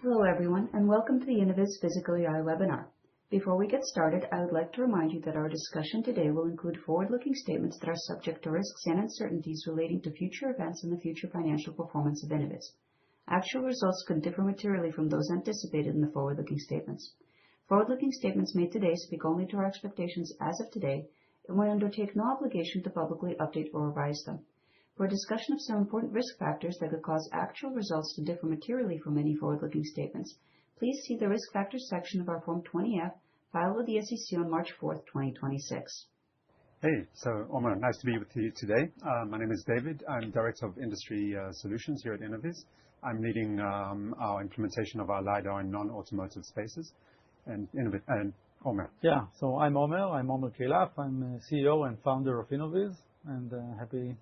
Hello everyone, and welcome to the Innoviz Fiscal Year webinar. Before we get started, I would like to remind you that our discussion today will include forward-looking statements that are subject to risks and uncertainties relating to future events and the future financial performance of Innoviz. Actual results could differ materially from those anticipated in the forward-looking statements. Forward-looking statements made today speak only to our expectations as of today, and we undertake no obligation to publicly update or revise them. For a discussion of some important risk factors that could cause actual results to differ materially from any forward-looking statements, please see the Risk Factors section of our Form 20-F filed with the SEC on March 4th, 2026. Hey, so Omer, nice to be with you today. My name is David. I'm Director of Industry Solutions here at Innoviz. I'm leading our implementation of our LiDAR in non-automotive spaces. And Omer. Yeah, so I'm Omer Keilaf. I'm CEO and founder of Innoviz, and happy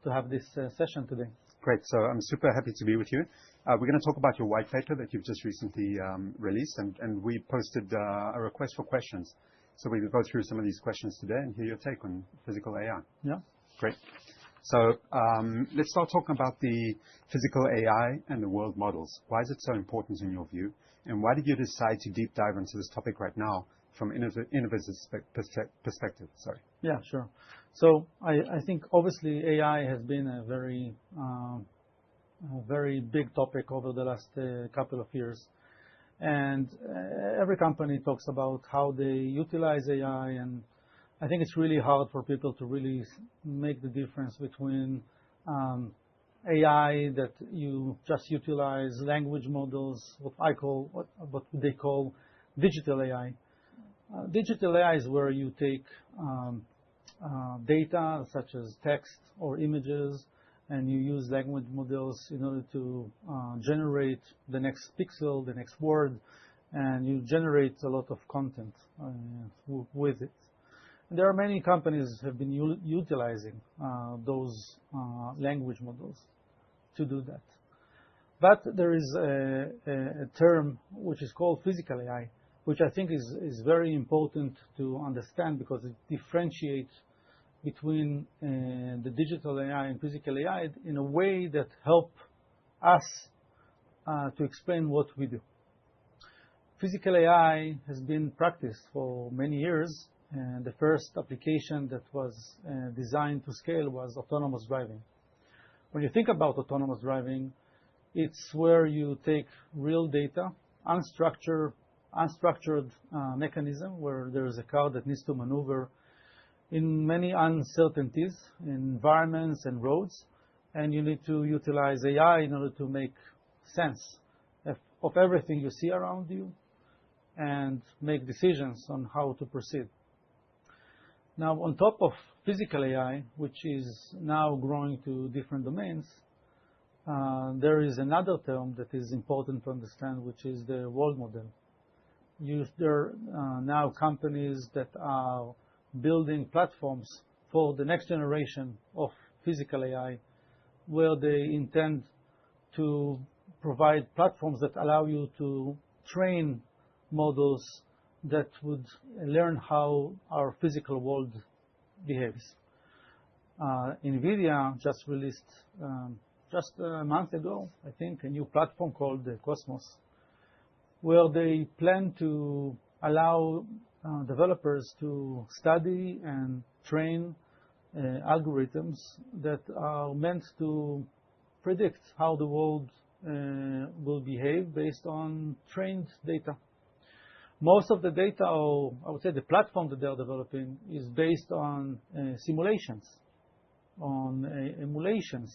to have this session today. Great, so I'm super happy to be with you. We're going to talk about your white paper that you've just recently released, and we posted a request for questions. So we will go through some of these questions today and hear your take on physical AI. Yeah. Great. So let's start talking about the physical AI and the world models. Why is it so important in your view? And why did you decide to deep dive into this topic right now from Innoviz's perspective? Sorry. Yeah, sure. So I think obviously AI has been a very big topic over the last couple of years. And every company talks about how they utilize AI, and I think it's really hard for people to really make the difference between AI that you just utilize language models, what they call digital AI. Digital AI is where you take data such as text or images, and you use language models in order to generate the next pixel, the next word, and you generate a lot of content with it. And there are many companies have been utilizing those language models to do that. But there is a term which is called physical AI, which I think is very important to understand because it differentiates between the digital AI and physical AI in a way that help us to explain what we do. Physical AI has been practiced for many years, and the first application that was designed to scale was autonomous driving. When you think about autonomous driving, it's where you take real data, unstructured mechanism where there is a car that needs to maneuver in many uncertainties, in environments and roads, and you need to utilize AI in order to make sense of everything you see around you and make decisions on how to proceed. Now, on top of physical AI, which is now growing to different domains, there is another term that is important to understand, which is the world model. There are now companies that are building platforms for the next generation of physical AI, where they intend to provide platforms that allow you to train models that would learn how our physical world behaves. NVIDIA just released, just a month ago, I think, a new platform called the Cosmos, where they plan to allow developers to study and train algorithms that are meant to predict how the world will behave based on trained data. Most of the data, or I would say the platform that they are developing, is based on simulations, on emulations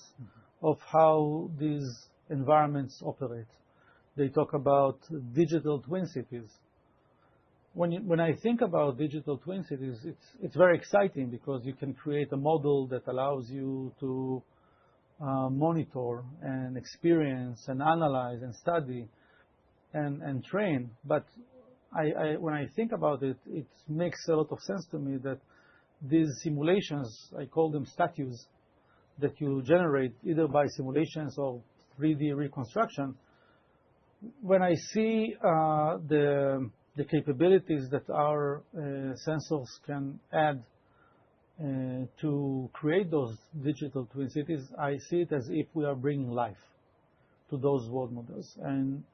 of how these environments operate. They talk about digital twin cities. When I think about digital twin cities, it's very exciting because you can create a model that allows you to monitor and experience and analyze and study and train. But when I think about it, it makes a lot of sense to me that these simulations, I call them statues, that you generate either by simulations or 3D reconstruction. When I see the capabilities that our sensors can add to create those digital twin cities, I see it as if we are bringing life to those world models. And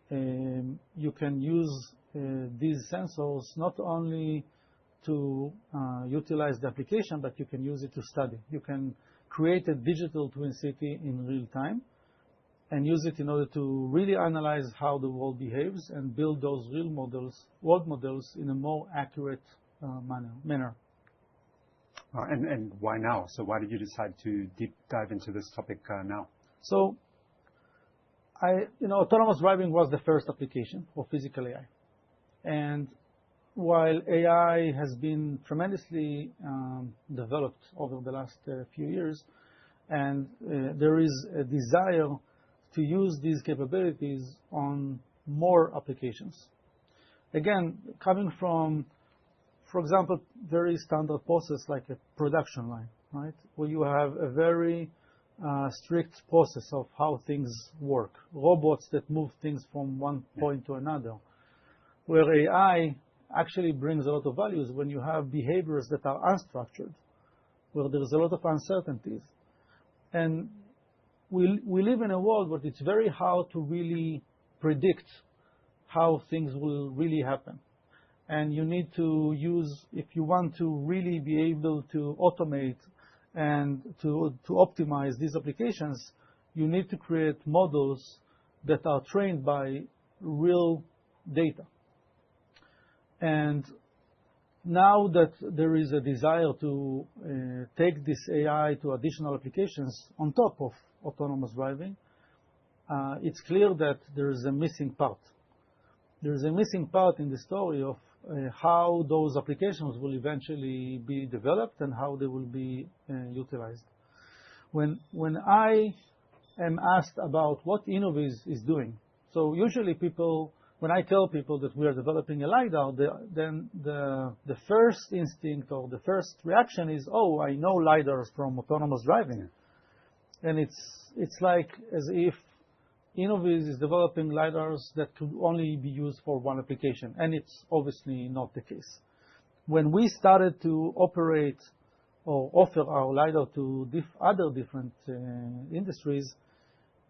you can use these sensors not only to utilize the application, but you can use it to study. You can create a digital twin city in real time and use it in order to really analyze how the world behaves and build those real models, world models, in a more accurate manner. And why now? So why did you decide to deep dive into this topic now? So, autonomous driving was the first application of physical AI. And while AI has been tremendously developed over the last few years, and there is a desire to use these capabilities on more applications. Again, coming from, for example, very standard process like a production line, right? Where you have a very strict process of how things work. Robots that move things from one point to another. Where AI actually brings a lot of values when you have behaviors that are unstructured, where there is a lot of uncertainties. And we live in a world where it's very hard to really predict how things will really happen. And you need to use, if you want to really be able to automate and to optimize these applications, you need to create models that are trained by real data. And now that there is a desire to take this AI to additional applications on top of autonomous driving, it's clear that there is a missing part. There is a missing part in the story of how those applications will eventually be developed and how they will be utilized. When I am asked about what Innoviz is doing, so usually people, when I tell people that we are developing a LiDAR, then the first instinct or the first reaction is, oh, I know LiDARs from autonomous driving. And it's like as if Innoviz is developing LiDARs that could only be used for one application, and it's obviously not the case. When we started to operate or offer our LiDAR to other different industries,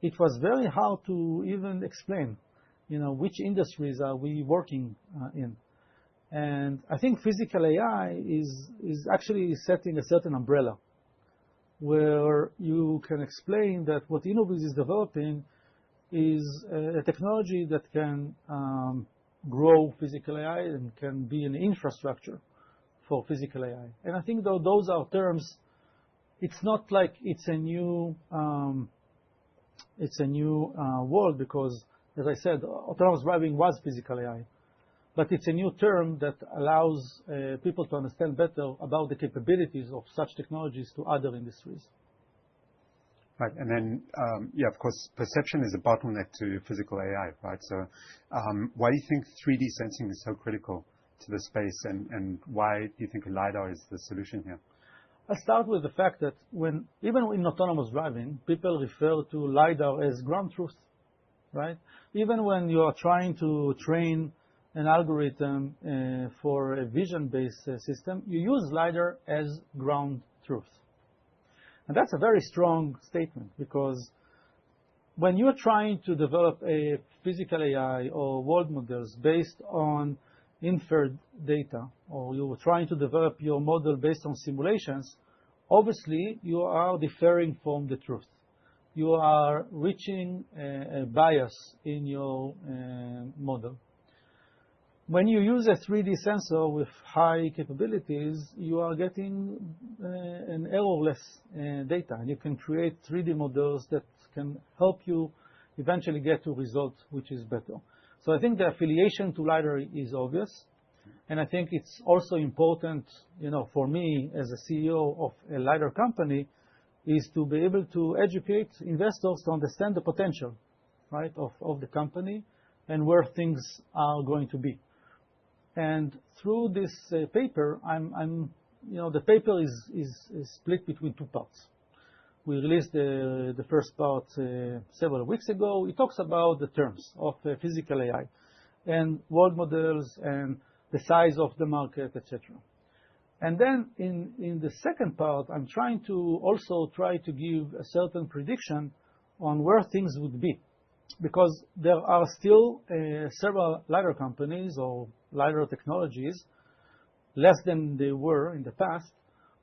it was very hard to even explain, which industries are we working in. And I think physical AI is actually setting a certain umbrella where you can explain that what Innoviz is developing is a technology that can grow physical AI and can be an infrastructure for physical AI. And I think though those are terms, it's not like it's a new world, because, as I said, autonomous driving was physical AI. But it's a new term that allows people to understand better about the capabilities of such technologies to other industries. Right, and then, of course, perception is a bottleneck to physical AI, right? So why do you think 3D sensing is so critical to the space, and why do you think a LiDAR is the solution here? I'll start with the fact that even in autonomous driving, people refer to LiDAR as ground truth, right? Even when you are trying to train an algorithm for a vision-based system, you use LiDAR as ground truth. And that's a very strong statement, because when you're trying to develop a physical AI or world models based on inferred data, or you're trying to develop your model based on simulations, obviously you are differing from the truth. You are reaching a bias in your model. When you use a 3D sensor with high capabilities, you are getting an errorless data. And you can create 3D models that can help you eventually get to a result which is better. So I think the affiliation to LiDAR is obvious. And I think it's also important, for me as a CEO of a LiDAR company, is to be able to educate investors to understand the potential, right, of the company and where things are going to be. And through this paper, the paper is split between two parts. We released the first part several weeks ago. It talks about the terms of physical AI and world models and the size of the market, etc. And then in the second part, I'm trying to give a certain prediction on where things would be. because there are still several LiDAR companies or LiDAR technologies, less than they were in the past,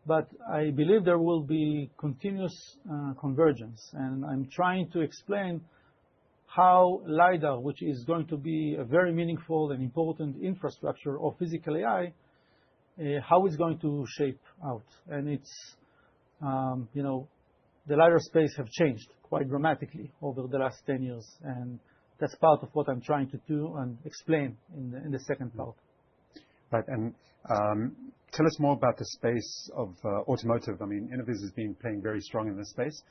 but I believe there will be continuous convergence. And I'm trying to explain how LiDAR, which is going to be a very meaningful and important infrastructure of physical AI, how it's going to shape out. And it's, the LiDAR space have changed quite dramatically over the last 10 years. And that's part of what I'm trying to do and explain in the second part. Right. And tell us more about the space of automotive. I mean, Innoviz has been playing very strong in this space.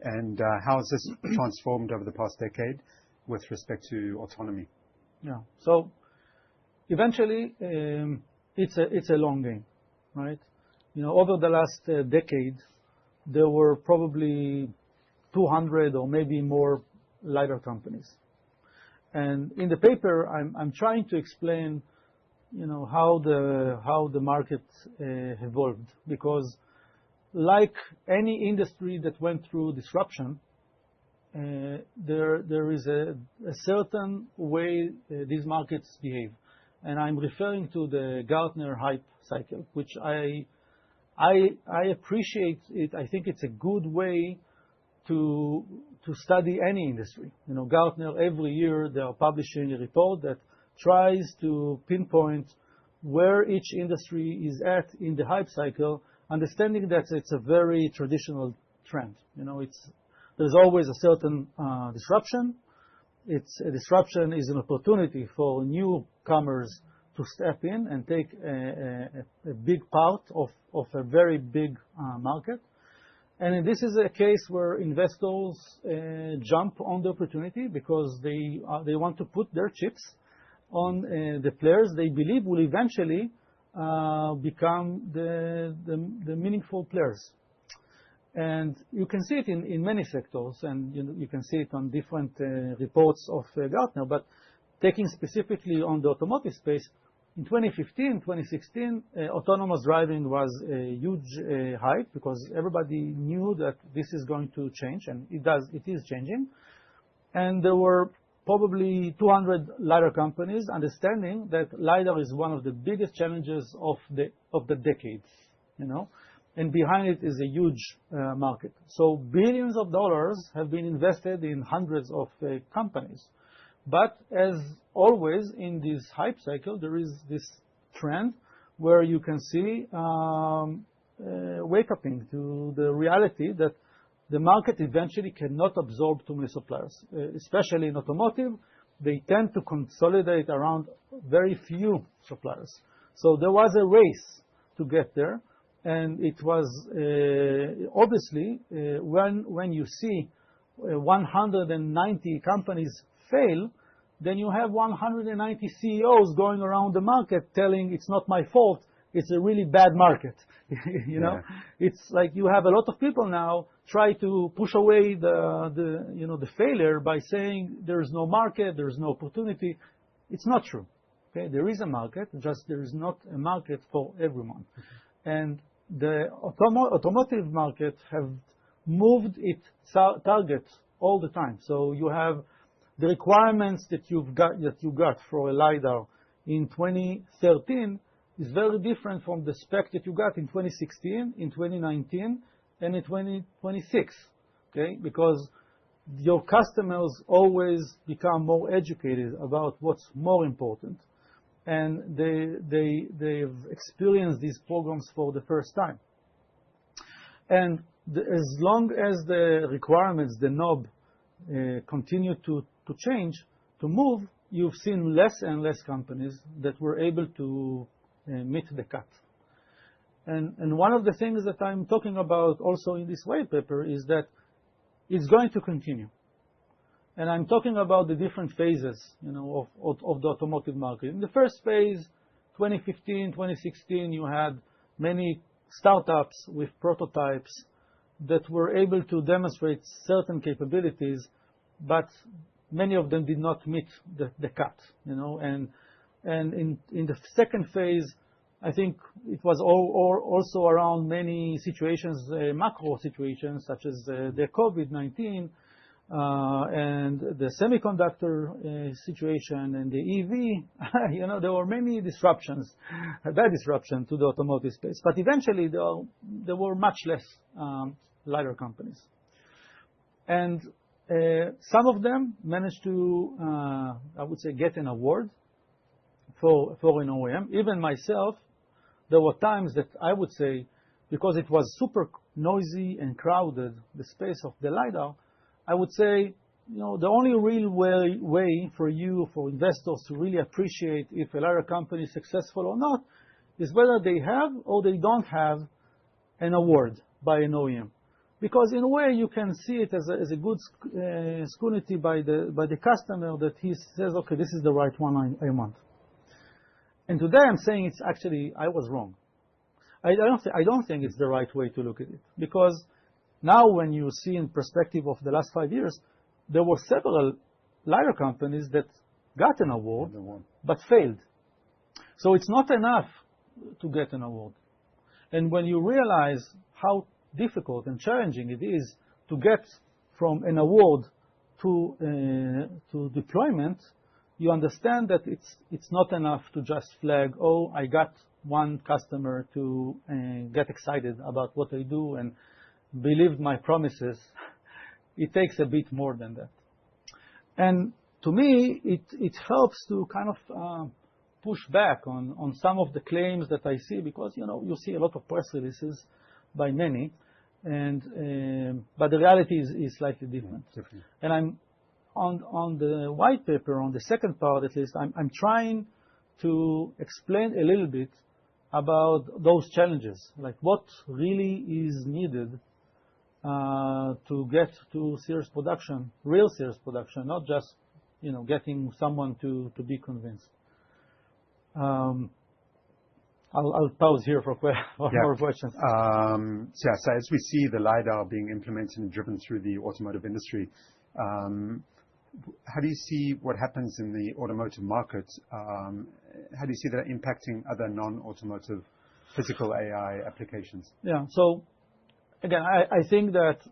And how has this transformed over the past decade with respect to autonomy? Yeah. So eventually, it's a long game, right? Over the last decade, there were probably 200 or maybe more LiDAR companies. And in the paper, I'm trying to explain, how the market evolved, because like any industry that went through disruption, there is a certain way these markets behave. And I'm referring to the Gartner hype cycle, which I appreciate it. I think it's a good way to study any industry. Gartner, every year they are publishing a report that tries to pinpoint where each industry is at in the hype cycle, understanding that it's a very traditional trend. There's always a certain disruption. A disruption is an opportunity for newcomers to step in and take a big part of a very big market. And this is a case where investors jump on the opportunity because they want to put their chips on the players they believe will eventually become the meaningful players. And you can see it in many sectors, and you can see it on different reports of Gartner. But taking specifically on the automotive space, in 2015, 2016, autonomous driving was a huge hype because everybody knew that this is going to change, and it is changing. And there were probably 200 LiDAR companies understanding that LiDAR is one of the biggest challenges of the decade, and behind it is a huge market. So billions of dollars have been invested in hundreds of companies. But as always in this hype cycle, there is this trend where you can see wake-upping to the reality that the market eventually cannot absorb too many suppliers, especially in automotive. They tend to consolidate around very few suppliers. So there was a race to get there. And it was obviously when you see 190 companies fail, then you have 190 CEOs going around the market telling it's not my fault, it's a really bad market. Yeah. It's like you have a lot of people now try to push away the failure by saying there is no market, there is no opportunity. It's not true. Okay, there is a market, just there is not a market for everyone. And the automotive market have moved its target all the time. So you have the requirements that you got for a LiDAR in 2013 is very different from the spec that you got in 2016, in 2019, and in 2026. Okay, because your customers always become more educated about what's more important. And they've experienced these programs for the first time. And as long as the requirements, the knob, continue to change, to move, you've seen less and less companies that were able to meet the cut. And one of the things that I'm talking about also in this white paper is that it's going to continue. And I'm talking about the different phases, of the automotive market. In the first phase, 2015, 2016, you had many startups with prototypes that were able to demonstrate certain capabilities, but many of them did not meet the cut, And in the second phase, I think it was also around many situations, macro situations such as the COVID-19. and the semiconductor situation and the EV, there were many disruptions, bad disruption to the automotive space. But eventually, there were much less LiDAR companies. And some of them managed to, I would say, get an award for an OEM. Even myself, there were times that I would say, because it was super noisy and crowded, the space of the LiDAR, I would say, the only real way for investors to really appreciate if a LiDAR company is successful or not is whether they have or they don't have an award by an OEM. Because in a way, you can see it as a good scrutiny by the customer that he says, okay, this is the right one I want. And today I'm saying it's actually, I was wrong. I don't think it's the right way to look at it. Because now when you see in perspective of the last 5 years, there were several LiDAR companies that got an award, but failed. So it's not enough to get an award. And when you realize how difficult and challenging it is to get from an award to deployment, you understand that it's not enough to just flag, oh, I got one customer to get excited about what I do and believe my promises. It takes a bit more than that. And to me, it helps to kind of push back on some of the claims that I see, because you see a lot of press releases by many, and but the reality is slightly different. Yeah, different. And I'm on the white paper, on the second part at least, I'm trying to explain a little bit about those challenges, like what really is needed to get to serious production, real serious production, not just getting someone to be convinced. I'll pause here for more questions. So as we see the LiDAR being implemented and driven through the automotive industry, how do you see what happens in the automotive market? How do you see that impacting other non-automotive physical AI applications? Yeah. So again, I think that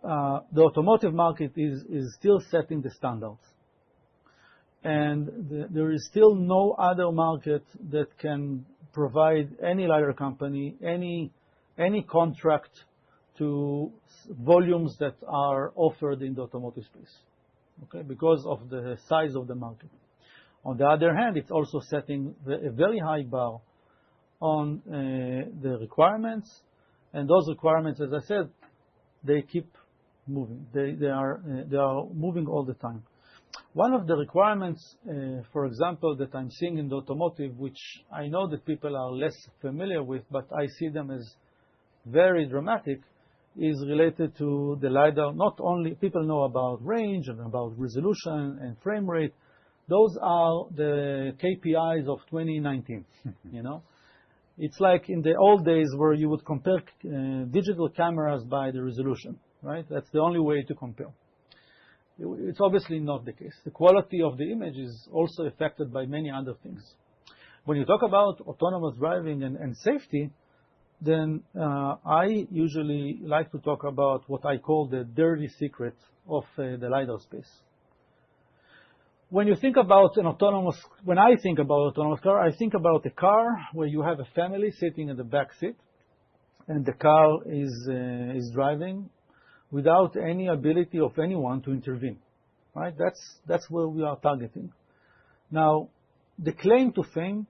the automotive market is still setting the standards. And there is still no other market that can provide any LiDAR company, any contract to volumes that are offered in the automotive space, okay, because of the size of the market. On the other hand, it's also setting a very high bar on the requirements, and those requirements, as I said, they keep moving. They are moving all the time. One of the requirements, for example, that I'm seeing in the automotive, which I know that people are less familiar with, but I see them as very dramatic, is related to the LiDAR. Not only people know about range and about resolution and frame rate. Those are the KPIs of 2019. It's like in the old days where you would compare digital cameras by the resolution, right? That's the only way to compare. It's obviously not the case. The quality of the image is also affected by many other things. When you talk about autonomous driving and safety, then I usually like to talk about what I call the dirty secret of the LiDAR space. When I think about autonomous car, I think about a car where you have a family sitting in the back seat, and the car is driving without any ability of anyone to intervene, right? That's where we are targeting. Now, the claim to fame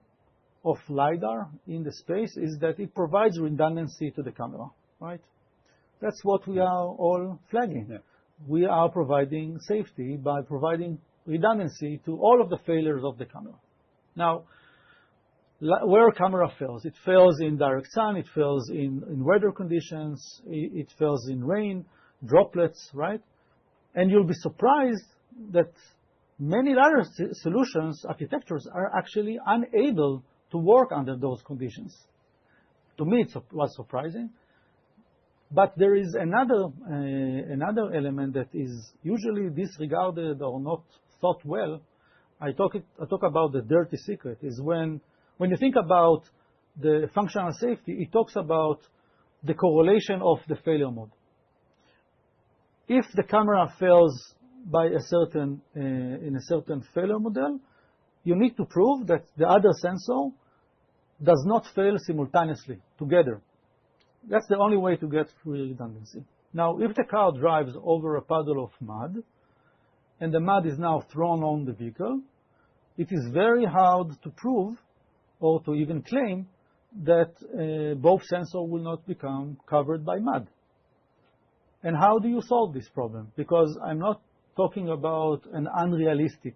of LiDAR in the space is that it provides redundancy to the camera, right? That's what we are all flagging. Yeah. We are providing safety by providing redundancy to all of the failures of the camera. Now, where a camera fails, it fails in direct sun, it fails in weather conditions, it fails in rain, droplets, right? And you'll be surprised that many LiDAR solutions, architectures, are actually unable to work under those conditions. To me, it was surprising. But there is another element that is usually disregarded or not thought well. I talk about the dirty secret, is when you think about the functional safety, it talks about the correlation of the failure mode. If the camera fails by a certain in a certain failure model, you need to prove that the other sensor does not fail simultaneously together. That's the only way to get free redundancy. Now, if the car drives over a puddle of mud, and the mud is now thrown on the vehicle, it is very hard to prove or to even claim that both sensors will not become covered by mud. And how do you solve this problem? Because I'm not talking about an unrealistic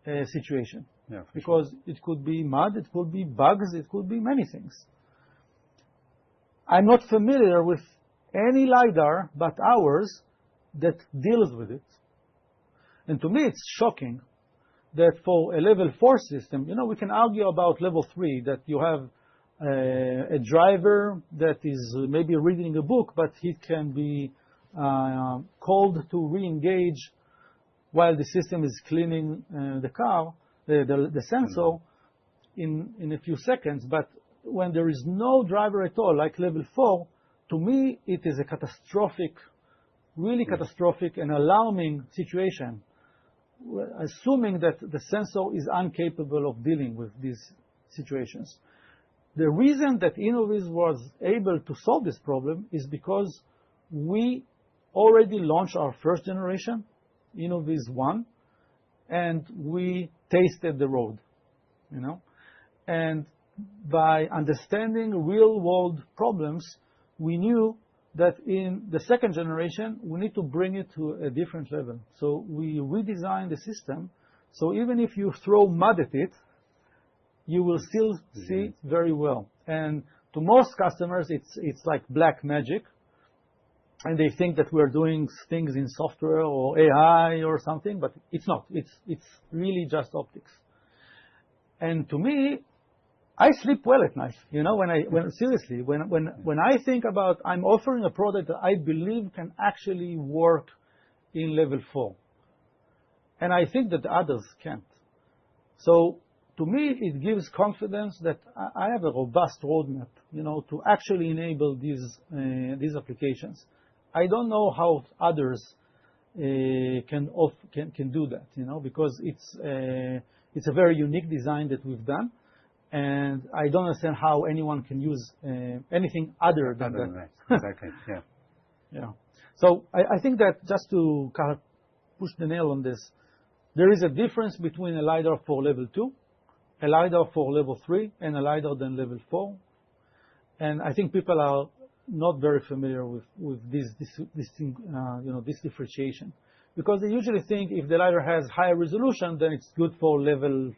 situation. Yeah, because it could be mud, it could be bugs, it could be many things. I'm not familiar with any LiDAR but ours that deals with it. And to me, it's shocking that for a level 4 system, we can argue about level 3, that you have a driver that is maybe reading a book, but he can be called to re-engage while the system is cleaning the car, the sensor, in a few seconds. But when there is no driver at all, like level 4, to me, it is a catastrophic, really catastrophic and alarming situation, assuming that the sensor is incapable of dealing with these situations. The reason that Innoviz was able to solve this problem is because we already launched our first generation, Innoviz 1, and we tasted the road, And by understanding real-world problems, we knew that in the second generation, we need to bring it to a different level. So we redesigned the system, so even if you throw mud at it, you will still see very well. And to most customers, it's like black magic, and they think that we're doing things in software or AI or something, but it's not. It's really just optics. And to me, I sleep well at night. Seriously, when I think about I'm offering a product that I believe can actually work in level 4, and I think that the others can't. So to me, it gives confidence that I have a robust roadmap, to actually enable these applications. I don't know how others can do that, because it's a very unique design that we've done, and I don't understand how anyone can use anything other than that. Exactly. Yeah. Yeah. So I think that just to kind of push the nail on this, there is a difference between a LiDAR for level 2, a LiDAR for level 3, and a LiDAR than level 4. And I think people are not very familiar with this differentiation, because they usually think if the LiDAR has higher resolution, then it's good for level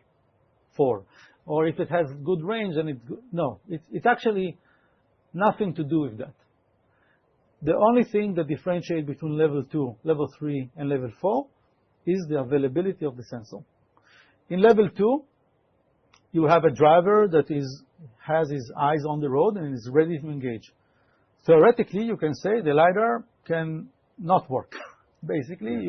4, or if it has good range, then it's good. No, it's actually nothing to do with that. The only thing that differentiates between level 2, level 3, and level 4 is the availability of the sensor. In level 2, you have a driver that has his eyes on the road and is ready to engage. Theoretically, you can say the LiDAR can not work. Basically,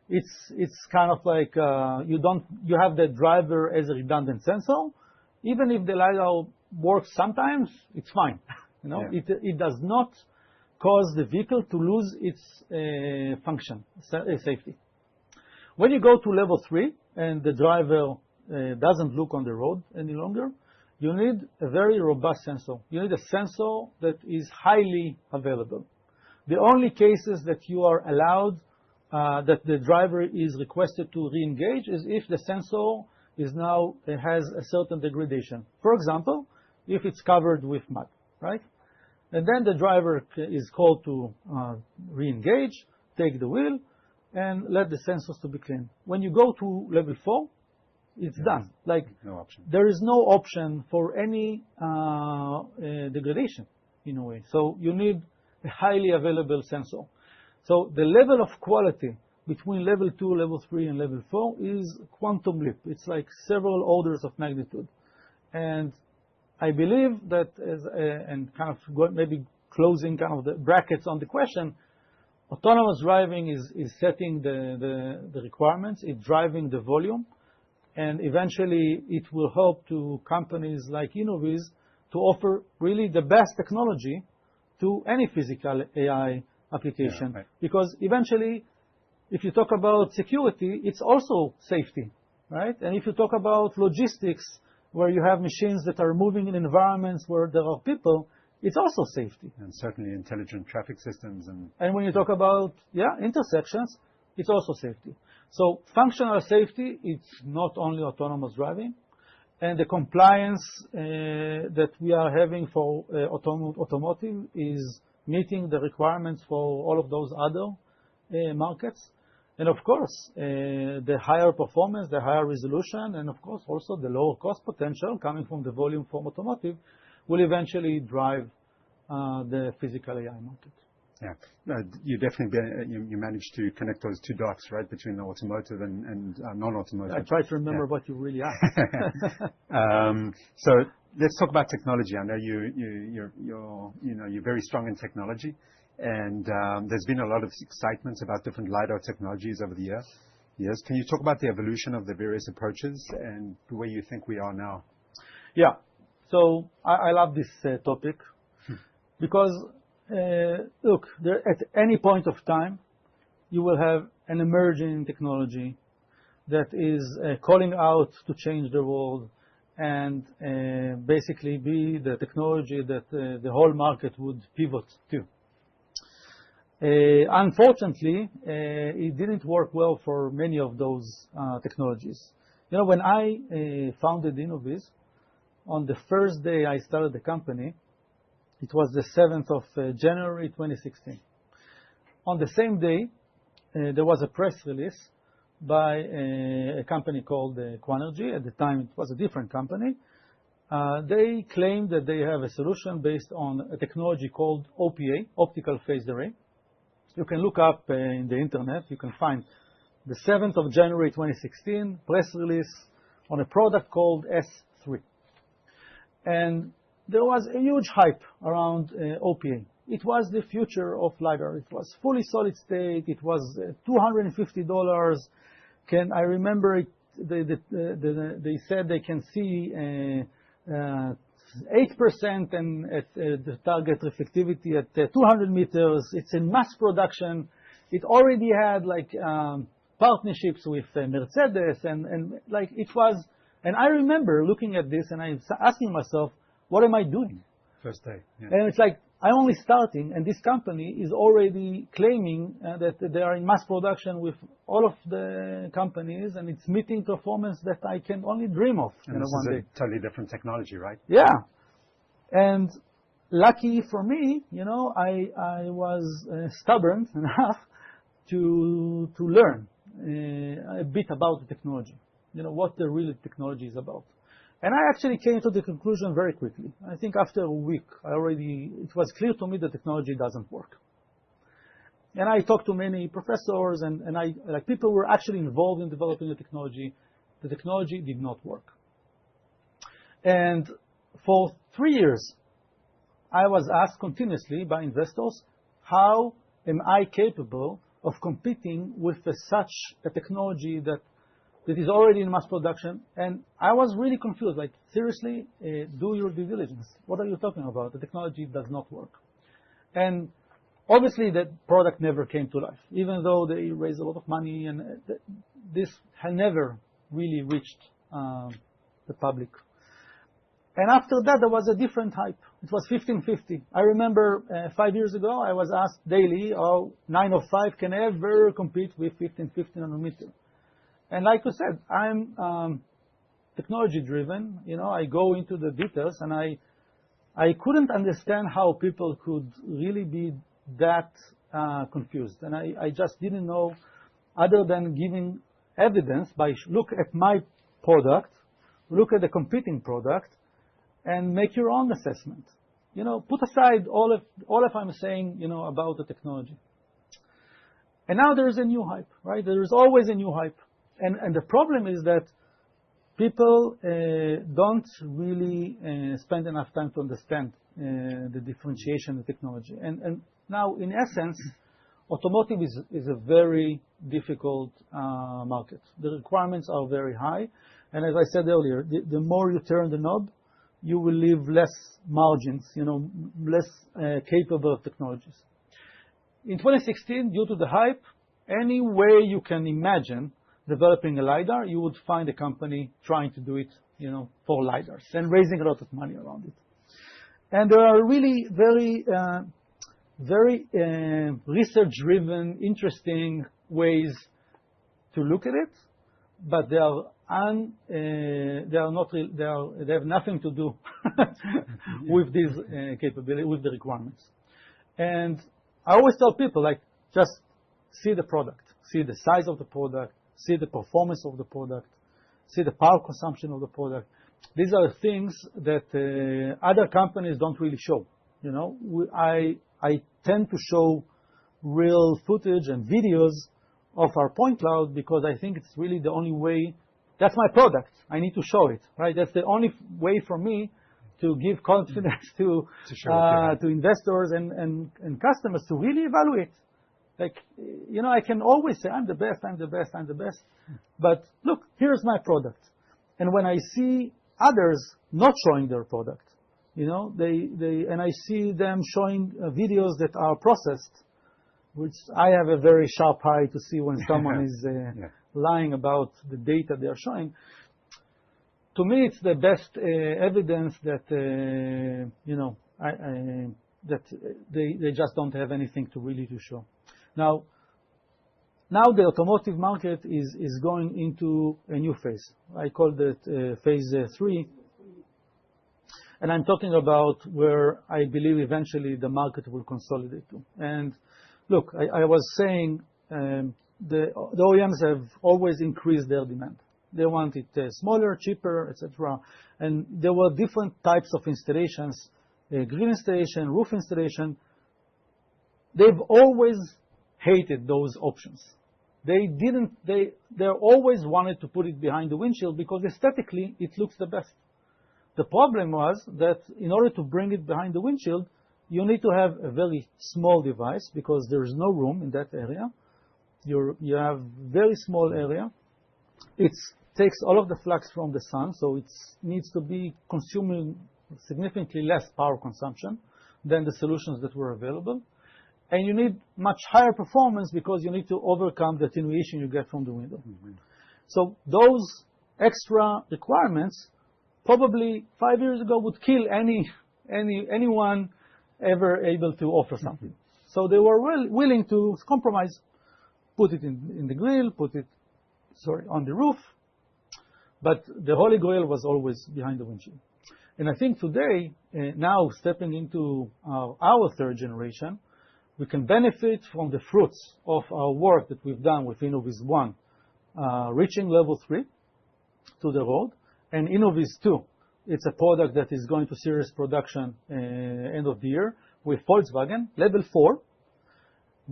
it's kind of like you have the driver as a redundant sensor. Even if the LiDAR works sometimes, it's fine. It does not cause the vehicle to lose its function, safety. When you go to level 3 and the driver doesn't look on the road any longer, you need a very robust sensor. You need a sensor that is highly available. The only cases that you are allowed, that the driver is requested to re-engage, is if the sensor has a certain degradation. For example, if it's covered with mud, right? And then the driver is called to re-engage, take the wheel, and let the sensors to be clean. When you go to level 4, it's done. Like, no option. There is no option for any degradation in a way. So you need a highly available sensor. So the level of quality between level 2, level 3, and level 4 is quantum leap. It's like several orders of magnitude. And I believe that, and kind of maybe closing kind of the brackets on the question, autonomous driving is setting the requirements, it's driving the volume, and eventually it will help to companies like Innoviz to offer really the best technology to any physical AI application. Yeah, right. Because eventually If you talk about security, it's also safety, right? And if you talk about logistics, where you have machines that are moving in environments where there are people, it's also safety. And certainly intelligent traffic systems. And when you talk about, intersections, it's also safety. So functional safety, it's not only autonomous driving. And the compliance that we are having for automotive is meeting the requirements for all of those other markets. And of course, the higher performance, the higher resolution, and of course also the lower cost potential coming from the volume from automotive will eventually drive the physical AI market. Yeah, you definitely you managed to connect those two dots, right, between the automotive and non-automotive. I try to remember what you really are. So let's talk about technology. I know you're very strong in technology, and there's been a lot of excitement about different LiDAR technologies over the years. Yes, can you talk about the evolution of the various approaches and where you think we are now? Yeah, so I love this topic because. Look, at any point of time, you will have an emerging technology that is calling out to change the world and basically be the technology that the whole market would pivot to. Unfortunately, it didn't work well for many of those technologies. You know, when I founded Innoviz, on the first day I started the company, it was the 7th of January 2016. On the same day, there was a press release by a company called Quanergy. At the time, it was a different company. They claimed that they have a solution based on a technology called OPA, optical phased array. You can look up in the internet. You can find the 7th of January 2016 press release on a product called S3. And there was a huge hype around OPA. It was the future of LiDAR. It was fully solid state. It was $250. I remember it, they said they can see 8% and at the target reflectivity at 200 meters. It's in mass production. It already had partnerships with Mercedes and like it was. And I remember looking at this and I was asking myself, what am I doing? First day. Yeah. And it's like, I'm only starting, and this company is already claiming that they are in mass production with all of the companies, and it's meeting performance that I can only dream of. And this is a totally different technology, right? Yeah. And lucky for me, I was stubborn enough to learn a bit about the technology, what the real technology is about. And I actually came to the conclusion very quickly. I think after a week, it was clear to me that technology doesn't work. And I talked to many professors and people who were actually involved in developing the technology. The technology did not work. And for 3 years, I was asked continuously by investors, how am I capable of competing with such a technology that is already in mass production? And I was really confused, seriously, do your due diligence. What are you talking about? The technology does not work. And obviously that product never came to life, even though they raised a lot of money and this had never really reached the public. And after that, there was a different hype. It was 1550. I remember 5 years ago, I was asked daily, 905 can ever compete with 1550 nanometer. And like you said, I'm technology driven. I go into the details, and I couldn't understand how people could really be that confused. And I just didn't know, other than giving evidence by look at my product, look at the competing product, and make your own assessment. Put aside all of I'm saying, about the technology. And now there is a new hype, right? There is always a new hype. And the problem is that people don't really spend enough time to understand the differentiation of technology. And now, in essence, automotive is a very difficult market. The requirements are very high. And as I said earlier, the more you turn the knob, you will leave less margins, less capable technologies. In 2016, due to the hype, any way you can imagine developing a LiDAR, you would find a company trying to do it, for LiDARs and raising a lot of money around it. And there are really very research-driven, interesting ways to look at it, but they have nothing to do with these capability, with the requirements. And I always tell people, just see the product, see the size of the product, see the performance of the product, see the power consumption of the product. These are things that other companies don't really show. I tend to show real footage and videos of our point cloud because I think it's really the only way. That's my product. I need to show it, right? That's the only way for me to give confidence to investors and customers to really evaluate. I can always say, I'm the best, I'm the best, I'm the best. But look, here's my product. And when I see others not showing their product, and I see them showing videos that are processed, which I have a very sharp eye to see when someone is lying about the data they are showing. To me, it's the best evidence that that they just don't have anything to really to show. Now the automotive market is going into a new phase. I call it phase 3. And I'm talking about where I believe eventually the market will consolidate to. And look, I was saying the OEMs have always increased their demand. They want it smaller, cheaper, etc. And there were different types of installations, grill installation, roof installation. They've always hated those options. They always wanted to put it behind the windshield because aesthetically it looks the best. The problem was that in order to bring it behind the windshield, you need to have a very small device because there is no room in that area. You have very small area. It takes all of the flux from the sun, so it needs to be consuming significantly less power consumption than the solutions that were available. And you need much higher performance because you need to overcome the attenuation you get from the window. Mm-hmm. So those extra requirements probably 5 years ago would kill anyone ever able to offer something. Mm-hmm. So they were willing to compromise, put it in the grill, on the roof, but the holy grail was always behind the windshield. And I think today, now stepping into our third generation, we can benefit from the fruits of our work that we've done with Innoviz 1, reaching level 3 to the road, and Innoviz 2. It's a product that is going to serious production end of the year with Volkswagen. Level 4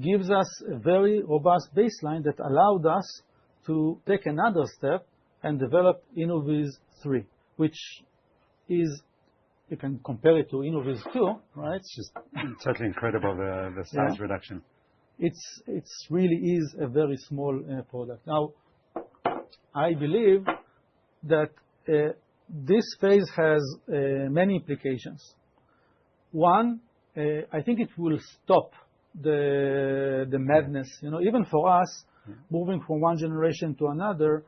gives us a very robust baseline that allowed us to take another step and develop Innoviz 3, which is, you can compare it to Innoviz 2, right? It's just totally incredible, the size reduction. It's really is a very small product. Now, I believe that this phase has many implications. One, I think it will stop the madness. Even for us, moving from one generation to another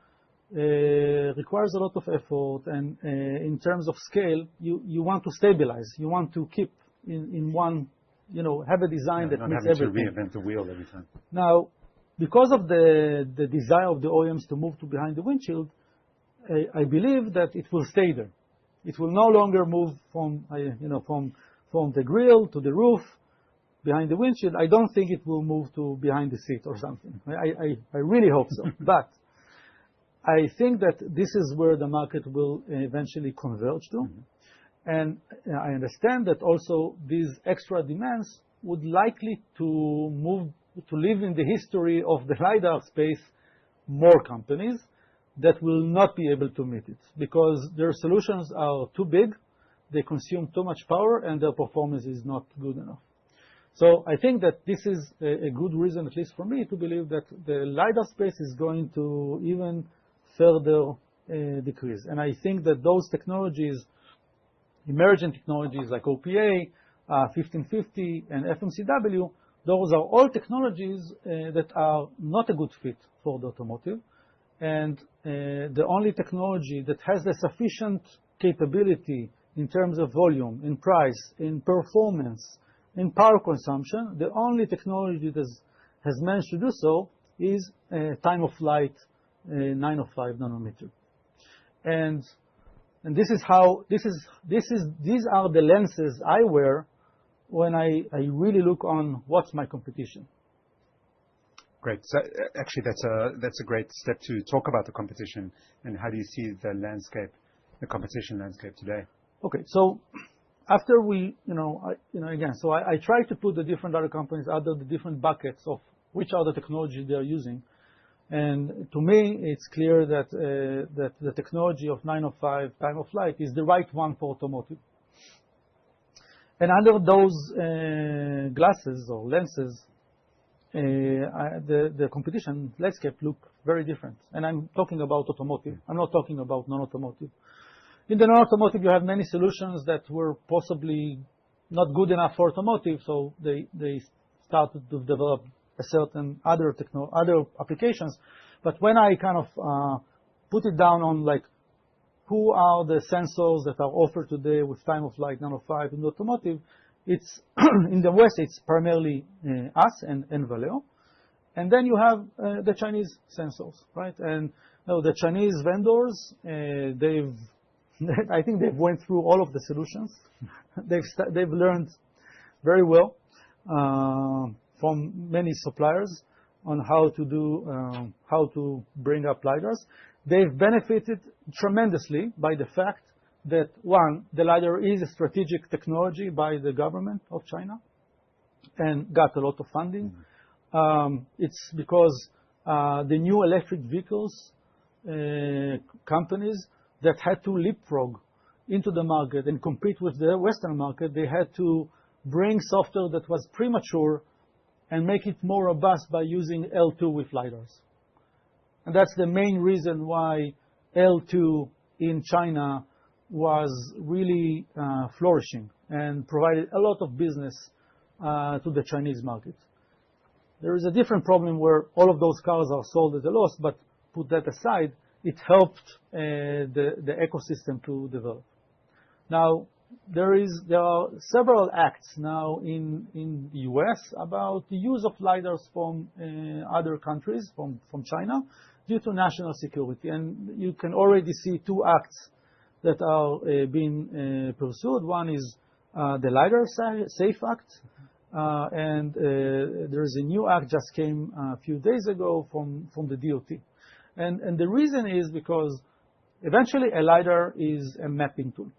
requires a lot of effort. And in terms of scale, you want to stabilize. You want to keep in one, have a design that meets everything. Not having to reinvent the wheel every time. Now, because of the desire of the OEMs to move to behind the windshield, I believe that it will stay there. It will no longer move from the grill to the roof, behind the windshield. I don't think it will move to behind the seat or something. I really hope so. But I think that this is where the market will eventually converge to. Mm-hmm. And I understand that also these extra demands would likely to live in the history of the LiDAR space more companies that will not be able to meet it because their solutions are too big, they consume too much power, and their performance is not good enough. So I think that this is a good reason, at least for me, to believe that the LiDAR space is going to even further decrease. And I think that those technologies, emerging technologies like OPA, 1550, and FMCW those are all technologies that are not a good fit for the automotive. And the only technology that has the sufficient capability in terms of volume, in price, in performance, in power consumption, the only technology that has managed to do so is time of flight 905 nanometer. And this is how these are the lenses I wear when I really look on what's my competition. Great. So actually, that's a great step to talk about the competition and how do you see the landscape, the competition landscape today? Okay, so after so I try to put the different other companies under the different buckets of which are the technology they are using, and to me it's clear that the technology of 905 time of flight is the right one for automotive. And under those glasses or lenses, the competition landscape look very different. And I'm talking about automotive. I'm not talking about non-automotive. In the non-automotive, you have many solutions that were possibly not good enough for automotive, so they started to develop a certain other applications. But when I kind of put it down on like who are the sensors that are offered today with time of flight 905 in the automotive, it's in the West it's primarily us and Valeo, and then you have the Chinese sensors, right? And the Chinese vendors, I think they've went through all of the solutions. They've learned very well from many suppliers on how to bring up LiDARs. They've benefited tremendously by the fact that one, the LiDAR is a strategic technology by the government of China and got a lot of funding. It's because the new electric vehicles companies that had to leapfrog into the market and compete with the Western market, they had to bring software that was premature and make it more robust by using L2 with LiDARs. And that's the main reason why L2 in China was really flourishing and provided a lot of business to the Chinese market. There is a different problem where all of those cars are sold at a loss, but put that aside, it helped the ecosystem to develop. Now, there are several acts now in the US about the use of LiDARs from other countries, from China, due to national security. And you can already see two acts that are being pursued. One is the LiDAR Safe Act, and there is a new act just came a few days ago from the DOT. And the reason is because eventually a LiDAR is a mapping tool,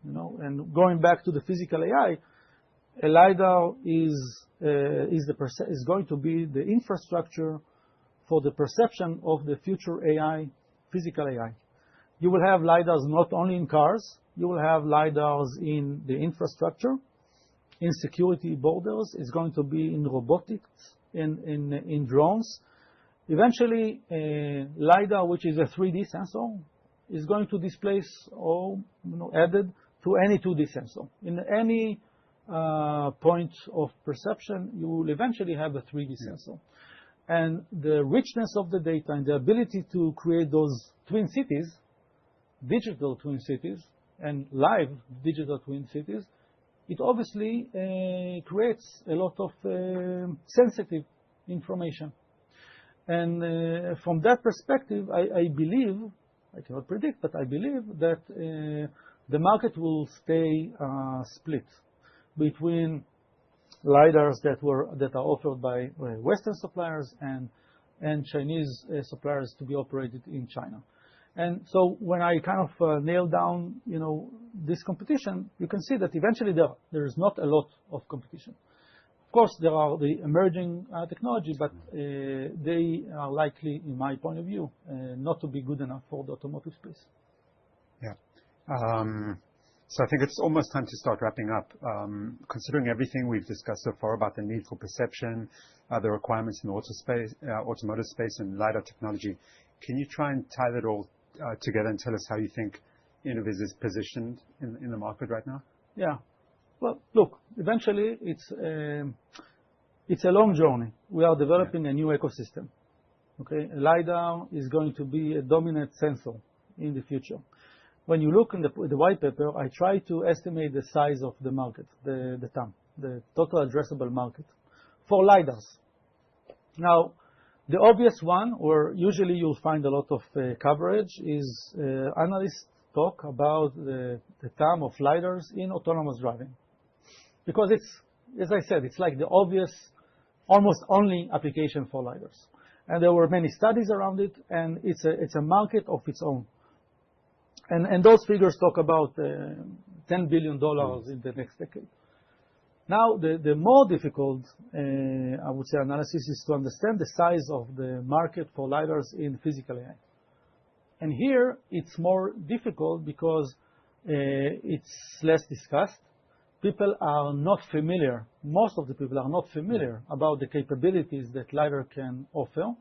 and going back to the physical AI, a LiDAR is going to be the infrastructure for the perception of the future AI, physical AI. You will have LiDARs not only in cars, you will have LiDARs in the infrastructure, in security borders, it's going to be in robotics, in drones. Eventually, LiDAR, which is a 3D sensor, is going to displace or added to any 2D sensor. In any point of perception, you will eventually have a 3D sensor. And the richness of the data and the ability to create those twin cities, digital twin cities, and live digital twin cities, it obviously creates a lot of sensitive information. And from that perspective, I believe, I cannot predict, but I believe that the market will stay split between LiDARs that are offered by Western suppliers and Chinese suppliers to be operated in China. And so when I kind of nail down, this competition, you can see that eventually there is not a lot of competition. Of course, there are the emerging technology, but they are likely, in my point of view, not to be good enough for the automotive space. Yeah. So I think it's almost time to start wrapping up. Considering everything we've discussed so far about the need for perception, the requirements in the automotive space and LiDAR technology, can you try and tie that all together and tell us how you think Innoviz is positioned in the market right now? Yeah. Well, look, eventually it's a long journey. We are developing a new ecosystem. Okay, LiDAR is going to be a dominant sensor in the future. When you look in the white paper, I try to estimate the size of the market, the TAM, the total addressable market for LiDARs. Now, the obvious one, where usually you'll find a lot of coverage, is analysts talk about the TAM of LiDARs in autonomous driving. Because it's, as I said, it's like the obvious, almost only application for LiDARs. And there were many studies around it, and it's a market of its own. And those figures talk about $10 billion in the next decade. Now, the more difficult, I would say, analysis is to understand the size of the market for LiDARs in physical AI. And here, it's more difficult because it's less discussed. People are not familiar, most of the people are not familiar about the capabilities that LiDAR can offer.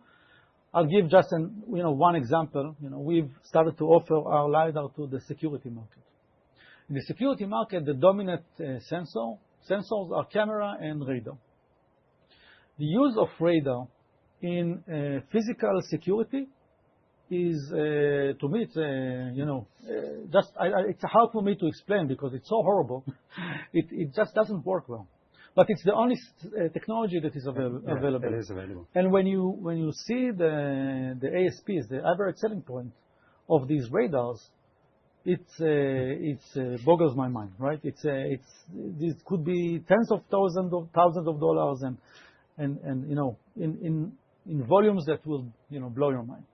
I'll give just one example. We've started to offer our LiDAR to the security market. In the security market, the dominant sensors are camera and radar. The use of radar in physical security is, to me, it's hard for me to explain because it's so horrible. It just doesn't work well. But it's the only technology that is available. It is available. And when you see the ASPs, the average selling point of these radars, it boggles my mind, right? This could be tens of thousands of dollars, and in volumes that will blow your mind.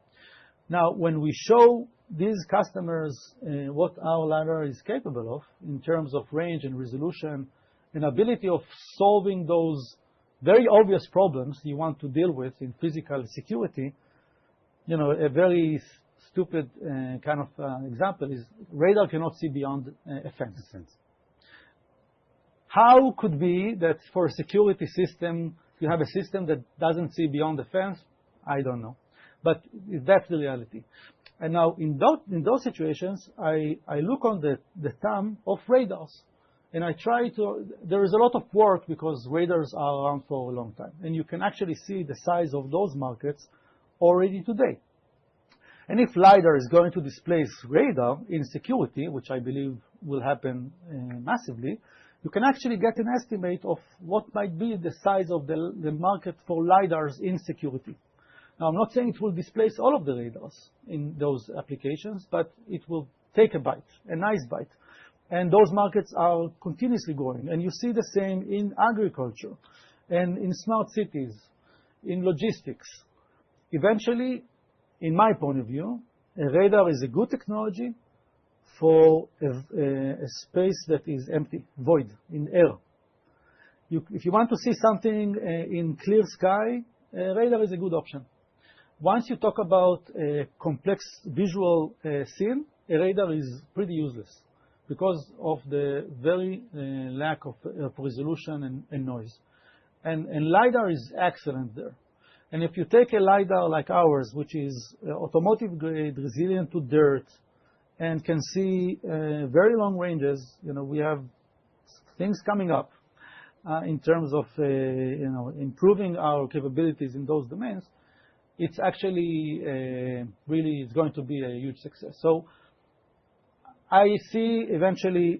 Now, when we show these customers what our LiDAR is capable of in terms of range and resolution and ability of solving those very obvious problems you want to deal with in physical security, a very stupid kind of example is radar cannot see beyond a fence. How could be that for a security system you have a system that doesn't see beyond the fence? I don't know. But that's the reality. And now, in those situations, I look on the TAM of radars. And I try to, there is a lot of work because radars are around for a long time. And you can actually see the size of those markets already today. And if LiDAR is going to displace radar in security, which I believe will happen massively, you can actually get an estimate of what might be the size of the market for LiDARs in security. Now, I'm not saying it will displace all of the radars in those applications, but it will take a bite, a nice bite. And those markets are continuously growing. And you see the same in agriculture and in smart cities, in logistics. Eventually, in my point of view, a radar is a good technology for a space that is empty, void, in air. If you want to see something in clear sky, radar is a good option. Once you talk about a complex visual scene, a radar is pretty useless because of the very lack of resolution and noise. And LiDAR is excellent there. And if you take a LiDAR like ours, which is automotive grade, resilient to dirt, and can see very long ranges, we have things coming up in terms of improving our capabilities in those domains. It's actually really it's going to be a huge success. So I see eventually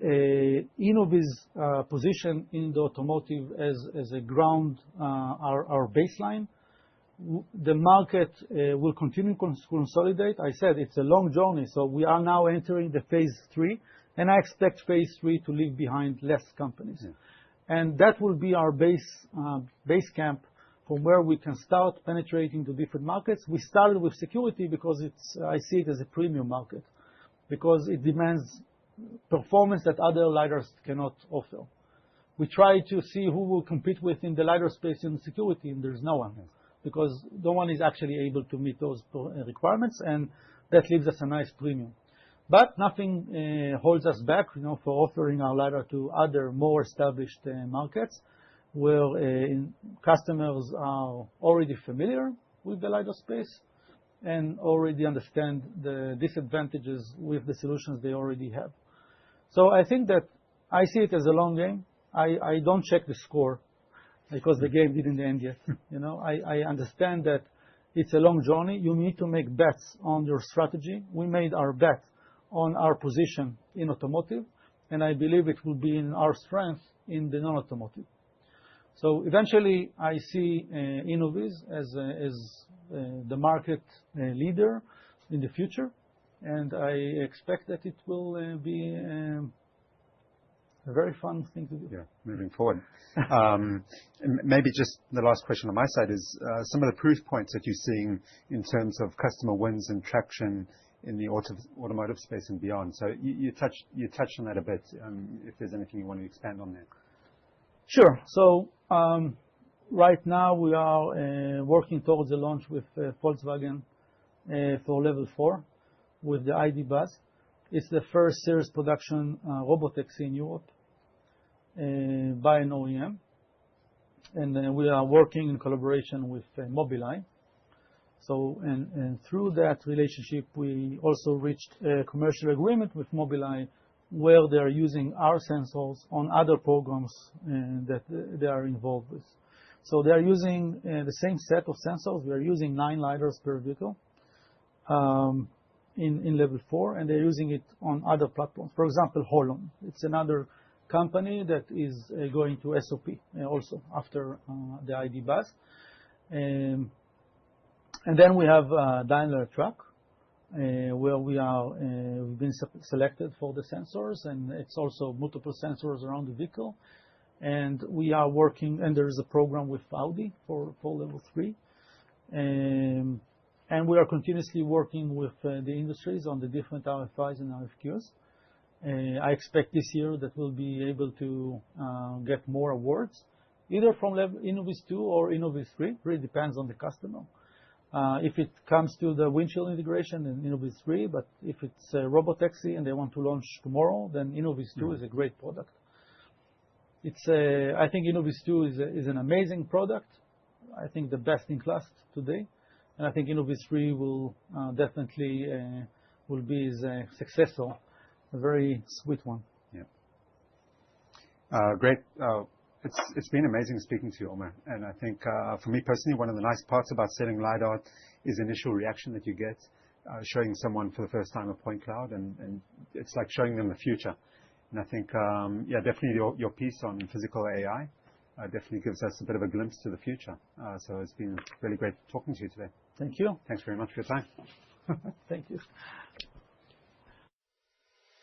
Innoviz position in the automotive as a ground, our baseline. The market will continue to consolidate. I said it's a long journey, so we are now entering the phase 3, and I expect phase 3 to leave behind less companies. Yeah. And that will be our base camp from where we can start penetrating to different markets. We started with security because I see it as a premium market, because it demands performance that other LiDARs cannot offer. We try to see who will compete with in the LiDAR space in security, and there's no one, because no one is actually able to meet those requirements, and that leaves us a nice premium. But nothing holds us back, for offering our LiDAR to other more established markets, where customers are already familiar with the LiDAR space and already understand the disadvantages with the solutions they already have. So I think that I see it as a long game. I don't check the score. because the game didn't end yet. I understand that it's a long journey. You need to make bets on your strategy. We made our bet on our position in automotive, and I believe it will be in our strength in the non-automotive. So eventually, I see Innoviz as the market leader in the future, and I expect that it will be a very fun thing to do. Yeah, moving forward. Maybe just the last question on my side is some of the proof points that you're seeing in terms of customer wins and traction in the automotive space and beyond. So you touched on that a bit. If there's anything you want to expand on there. Sure. So right now we are working towards the launch with Volkswagen for level 4 with the ID. Buzz. It's the first series production robotaxi in Europe by an OEM. And we are working in collaboration with Mobileye. So, and through that relationship, we also reached a commercial agreement with Mobileye where they are using our sensors on other programs that they are involved with. So they are using the same set of sensors. We are using 9 LiDARs per vehicle in level 4, and they're using it on other platforms. For example, Holon. It's another company that is going to SOP also after the ID. Buzz. And then we have Daimler Truck, where we've been selected for the sensors, and it's also multiple sensors around the vehicle. And we are working, and there is a program with Audi for level 3. And we are continuously working with the industries on the different RFIs and RFQs. I expect this year that we'll be able to get more awards, either from Innoviz 2 or Innoviz 3. Really depends on the customer. If it comes to the windshield integration, then Innoviz 3. But if it's a robotaxi and they want to launch tomorrow, then Innoviz 2 is a great product. I think Innoviz 2 is an amazing product. I think the best in class today. And I think Innoviz 3 will definitely be his successor, a very sweet one. Yeah. Great. It's been amazing speaking to you, Omer. And I think for me personally, one of the nice parts about selling LiDAR is the initial reaction that you get, showing someone for the first time a point cloud, and it's like showing them the future. And I think, yeah, definitely your piece on physical AI definitely gives us a bit of a glimpse to the future. So it's been really great talking to you today. Thank you. Thanks very much for your time. Thank you.